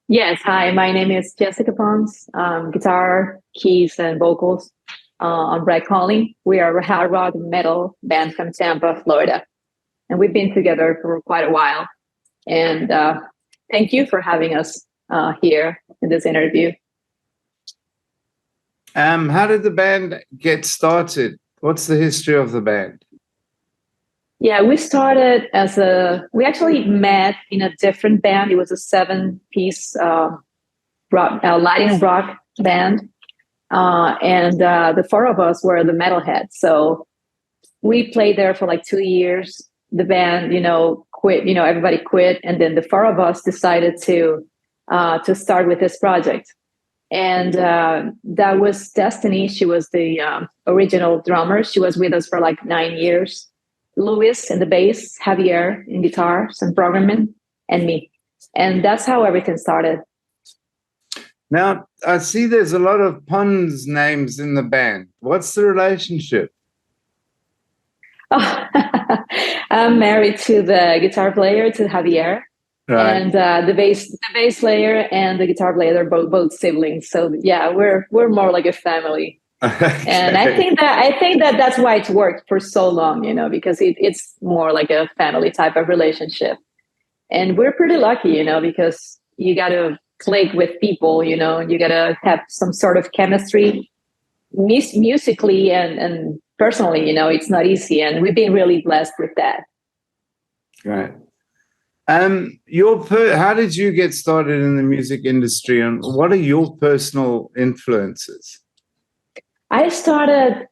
Yes, hi, my name is Jessica Pons, guitar, keys, and vocals on Brad Calling. We are a hard rock metal band from Tampa, Florida, and we've been together for quite a while. And thank you for having us here in this interview. How did the band get started? What's the history of the band? Yeah, we actually met in a different band. It was a seven-piece Latin rock band. And the four of us were the metalheads. So we played there for like 2 years. The band, quit. Everybody quit, and then the four of us decided to start with this project. And that was Destiny. She was the original drummer. She was with us for like 9 years. Luis in the bass, Javier in guitar, some programming, and me. And that's how everything started. Now, I see there's a lot of Pons names in the band. What's the relationship? Oh, I'm married to the guitar player, to Javier. Right. And the bass player and the guitar player, they're both siblings. So yeah, we're more like a family. Okay. And I think that that's why it's worked for so long, because it's more like a family type of relationship. And we're pretty lucky, because you got to click with people, you got to have some sort of chemistry musically and personally, it's not easy. And we've been really blessed with that. Right. How did you get started in the music industry, and what are your personal influences? I started,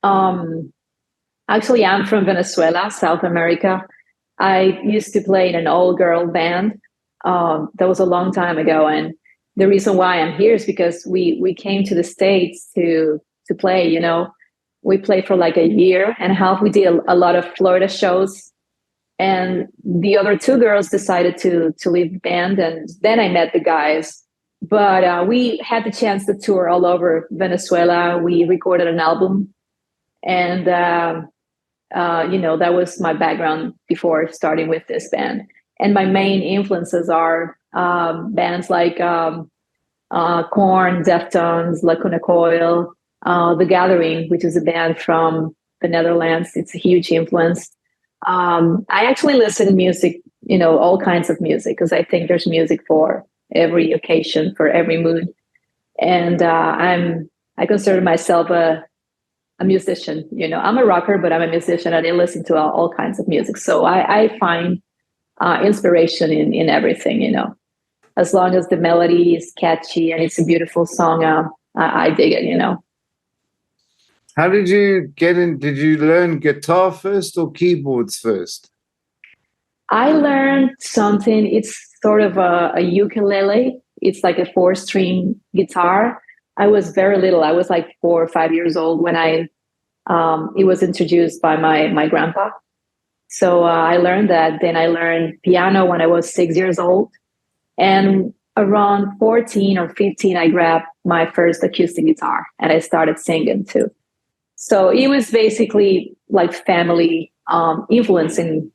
actually, I'm from Venezuela, South America. I used to play in an all-girl band. That was a long time ago. And the reason why I'm here is because we came to the States to play, We played for like a year and a half. We did a lot of Florida shows. And the other two girls decided to leave the band. And then I met the guys. But we had the chance to tour all over Venezuela. We recorded an album, and that was my background before starting with this band. And my main influences are bands like Korn, Deftones, Lacuna Coil, The Gathering, which is a band from the Netherlands. It's a huge influence. I actually listen to music, all kinds of music, because I think there's music for every occasion, for every mood. And I consider myself a musician. I'm a rocker, but I'm a musician, and I listen to all kinds of music. So I find inspiration in everything, as long as the melody is catchy and it's a beautiful song. I dig it. How did you get in? Did you learn guitar first or keyboards first? I learned something. It's sort of a ukulele. It's like a 4-string guitar. I was very little. I was like 4 or 5 years old when it was introduced by my grandpa. So I learned that. Then I learned piano when I was 6 years old. And around 14 or 15, I grabbed my first acoustic guitar and I started singing too. So it was basically like family influencing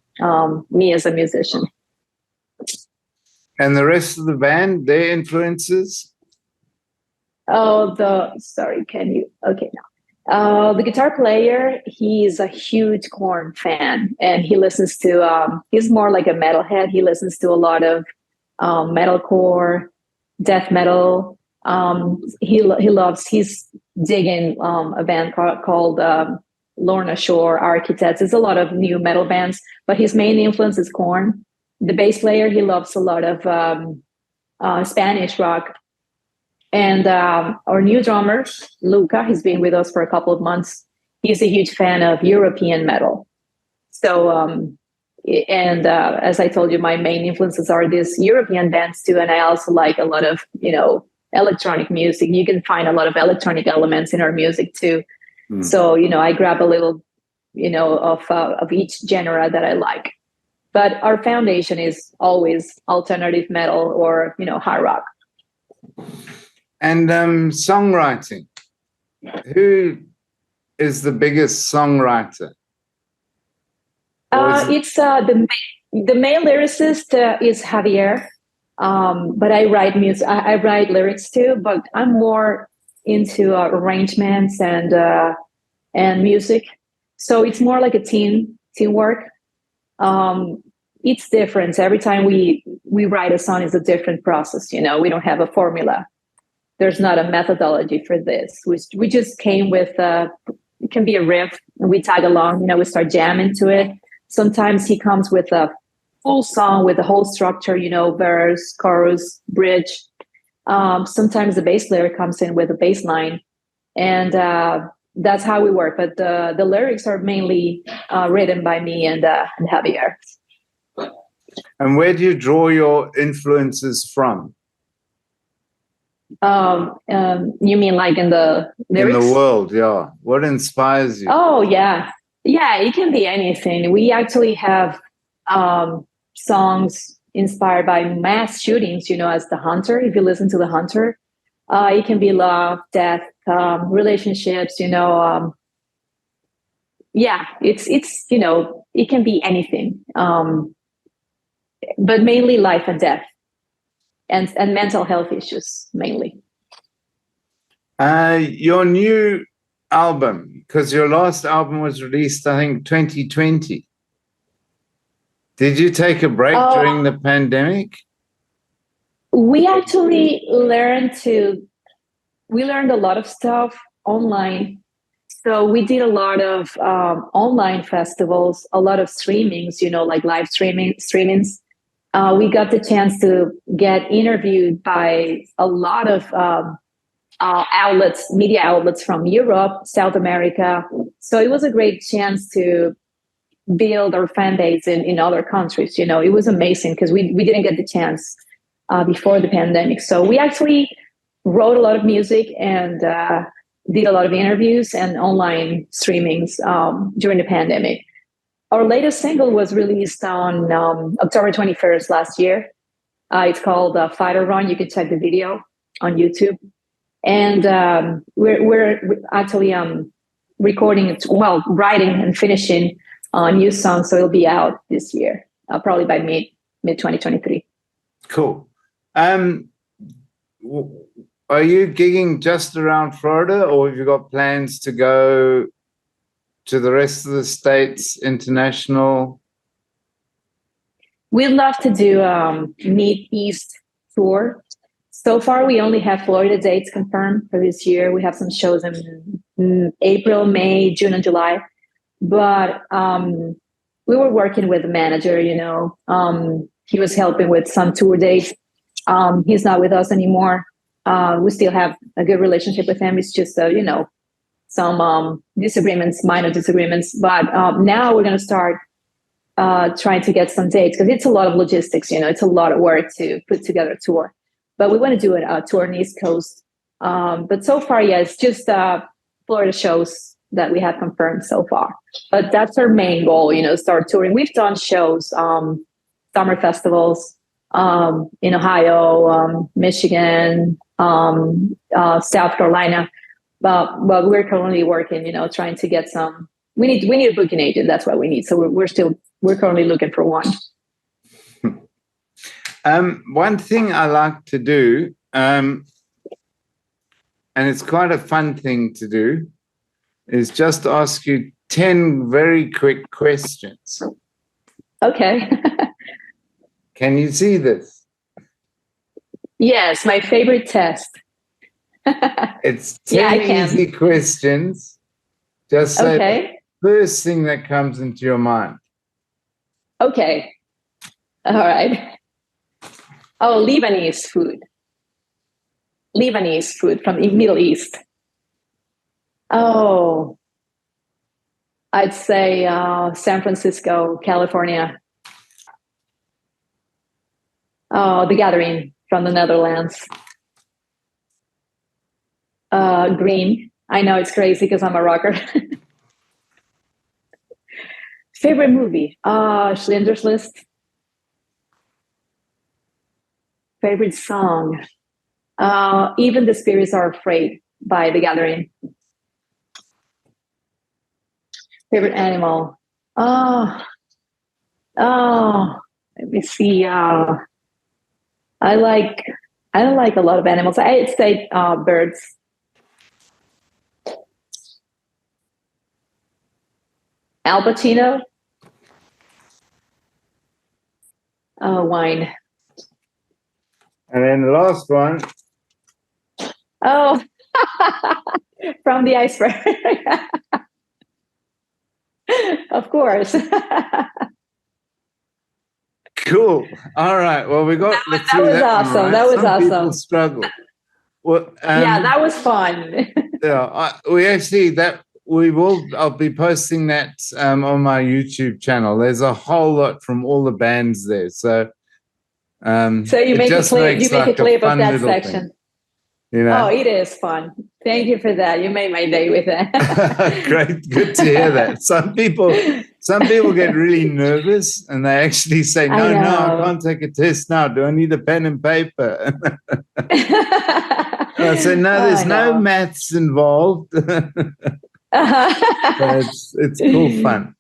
me as a musician. And the rest of the band, their influences? Okay, now. The guitar player, he's a huge Korn fan, and he listens to, he's more like a metalhead. He listens to a lot of metalcore, death metal. He's digging a band called Lorna Shore Architects. There's a lot of new metal bands, but his main influence is Korn. The bass player, he loves a lot of Spanish rock. And our new drummer, Luca, he's been with us for a couple of months. He's a huge fan of European metal. So, as I told you, my main influences are these European bands too. And I also like a lot of, electronic music. You can find a lot of electronic elements in our music too. Mm. So, I grab a little, of each genre that I like. But our foundation is always alternative metal or, hard rock. And songwriting. Who is the biggest songwriter? It's the main lyricist is Javier. But I write music. I write lyrics too, but I'm more into arrangements and music. So it's more like a teamwork. Um, it's different. Every time we write a song is a different process. You know, we don't have a formula. There's not a methodology for this. We just came with it can be a riff, and we tag along. You know, we start jamming to it. Sometimes he comes with a full song with the whole structure. You know, verse, chorus, bridge. Sometimes the bass layer comes in with a bass line, and that's how we work. But the lyrics are mainly written by me and Javier. And where do you draw your influences from? You mean like in the lyrics? In the world, yeah. What inspires you? Oh, yeah. Yeah, it can be anything. We actually have songs inspired by mass shootings, you know, as The Hunter. If you listen to The Hunter, it can be love, death, relationships, you know. Yeah, it's you know, it can be anything, but mainly life and death and mental health issues mainly. Your new album, because your last album was released, I think, 2020. Did you take a break during the pandemic? We actually learned a lot of stuff online. So we did a lot of online festivals, a lot of streamings, you know, like live streamings. We got the chance to get interviewed by a lot of media outlets from Europe, South America. So it was a great chance to build our fan base in other countries. You know, it was amazing because we didn't get the chance before the pandemic. So we actually wrote a lot of music and did a lot of interviews and online streamings during the pandemic. Our latest single was released on October 21st last year. It's called Fight or Run. You can check the video on YouTube. And we're actually recording, writing and finishing a new song. So it'll be out this year, probably by mid 2023. Cool. Are you gigging just around Florida, or have you got plans to go to the rest of the states, international? We'd love to do Mid-East tour. So far, we only have Florida dates confirmed for this year. We have some shows in April, May, June, and July. But we were working with a manager, you know. He was helping with some tour dates. He's not with us anymore. We still have a good relationship with him. It's just, you know, some disagreements, minor disagreements. But now we're going to start trying to get some dates because it's a lot of logistics, you know, it's a lot of work to put together a tour. But we want to do a tour on the East Coast. But so far, yeah, it's just Florida shows that we have confirmed so far. But that's our main goal, you know, start touring. We've done shows, summer festivals in Ohio, Michigan, South Carolina. But we're currently working, you know, trying to get some. We need a booking agent. That's what we need. So we're currently looking for one. One thing I like to do, and it's quite a fun thing to do, is just ask you 10 very quick questions. Okay. Can you see this? Yes, my favorite test. It's 10 easy questions. Just say the first thing that comes into your mind. Okay. All right. Oh, Lebanese food. Lebanese food from the Middle East. Oh, I'd say San Francisco, California. Oh, The Gathering from the Netherlands. Green. I know it's crazy because I'm a rocker. Favorite movie? Schindler's List. Favorite song? Even the Spirits Are Afraid by The Gathering. Favorite animal? Let me see. I like a lot of animals. I'd say birds. Al Pacino. Wine. And then the last one. Oh, from the Iceberg. Of course. Cool. All right. Well, we got that was awesome. Right. That was Some awesome. People struggle. Well, yeah, that was fun. Yeah, I'll be posting that on my YouTube channel. There's a whole lot from all the bands there. So you make a clip of that section. Thing, you know? Oh, it is fun. Thank you for that. You made my day with that. Great, good to hear that. Some people get really nervous and they actually say, no, I can't take a test now. Do I need a pen and paper? I say, no, there's no maths involved. But it's cool fun.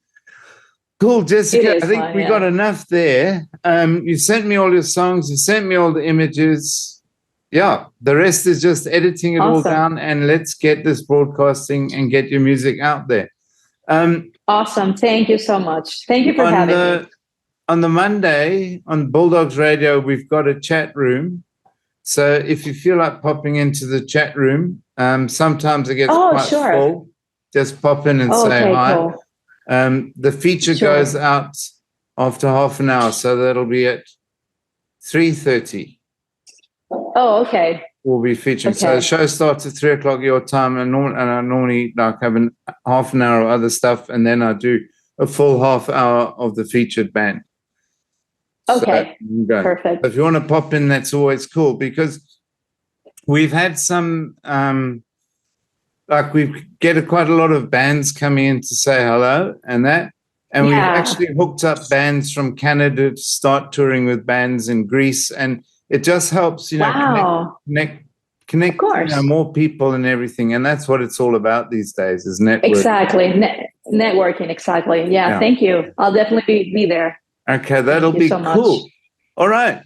Cool, Jessica. I think we got enough there. You sent me all your songs. You sent me all the images. Yeah, the rest is just editing it all down, and let's get this broadcasting and get your music out there. Awesome. Thank you so much. Thank you for having me. On the Monday on Bulldogs Radio, we've got a chat room. So if you feel like popping into the chat room, sometimes it gets quite full. Just pop in and say hi. Cool. The feature goes out after half an hour, so that'll be at 3:30. Oh, okay. We'll be featuring. Okay. So the show starts at 3:00 your time, and I normally have half an hour of other stuff, and then I do a full half hour of the featured band. Okay, so, perfect. If you want to pop in, that's always cool, because we've had some, we get quite a lot of bands coming in to say hello and that. And we've actually hooked up bands from Canada to start touring with bands in Greece. And it just helps, connect more people and everything. And that's what it's all about these days, is networking. Exactly. Networking, exactly. Yeah, thank you. I'll definitely be there. Okay, that'll be so cool. Much. All right.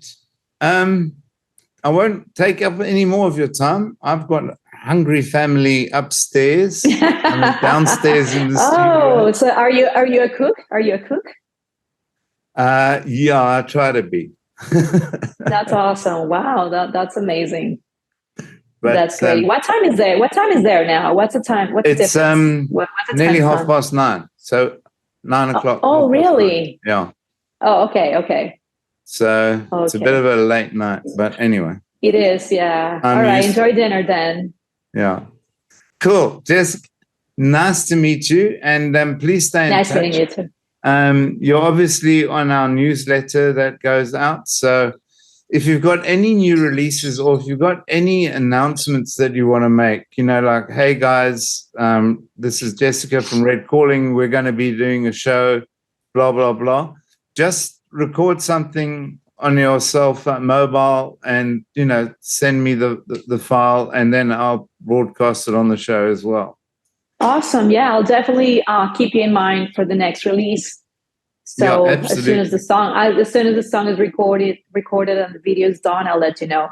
I won't take up any more of your time. I've got a hungry family upstairs. I'm downstairs in the studio. Oh, so are you a cook? Are you a cook? Yeah, I try to be. That's awesome. Wow, that's amazing. But, that's great. What time is there? What time is there now? What's the time? What's it's the difference? What's the nearly 9:30. So 9:00. Oh, really? 9. Yeah. Oh, okay. So it's a bit of a late night, but anyway. It is, yeah. All right, enjoy dinner then. Yeah. Cool. Jessica, nice to meet you, and please stay in touch. Nice meeting you too. You're obviously on our newsletter that goes out, so if you've got any new releases or if you've got any announcements that you want to make, like, hey guys, this is Jessica from Red Calling, we're going to be doing a show, blah, blah, blah. Just record something on your cell phone, mobile, and, send me the file, and then I'll broadcast it on the show as well. Awesome. Yeah, I'll definitely keep you in mind for the next release. So as soon as the song is recorded and the video is done, I'll let you know.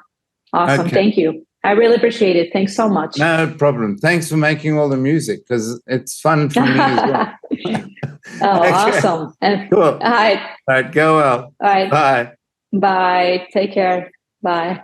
Awesome. Okay. Thank you. I really appreciate it. Thanks so much. No problem. Thanks for making all the music, because it's fun for me as well. Awesome. And cool. All right. Go well. All right. Bye. Bye. Take care. Bye.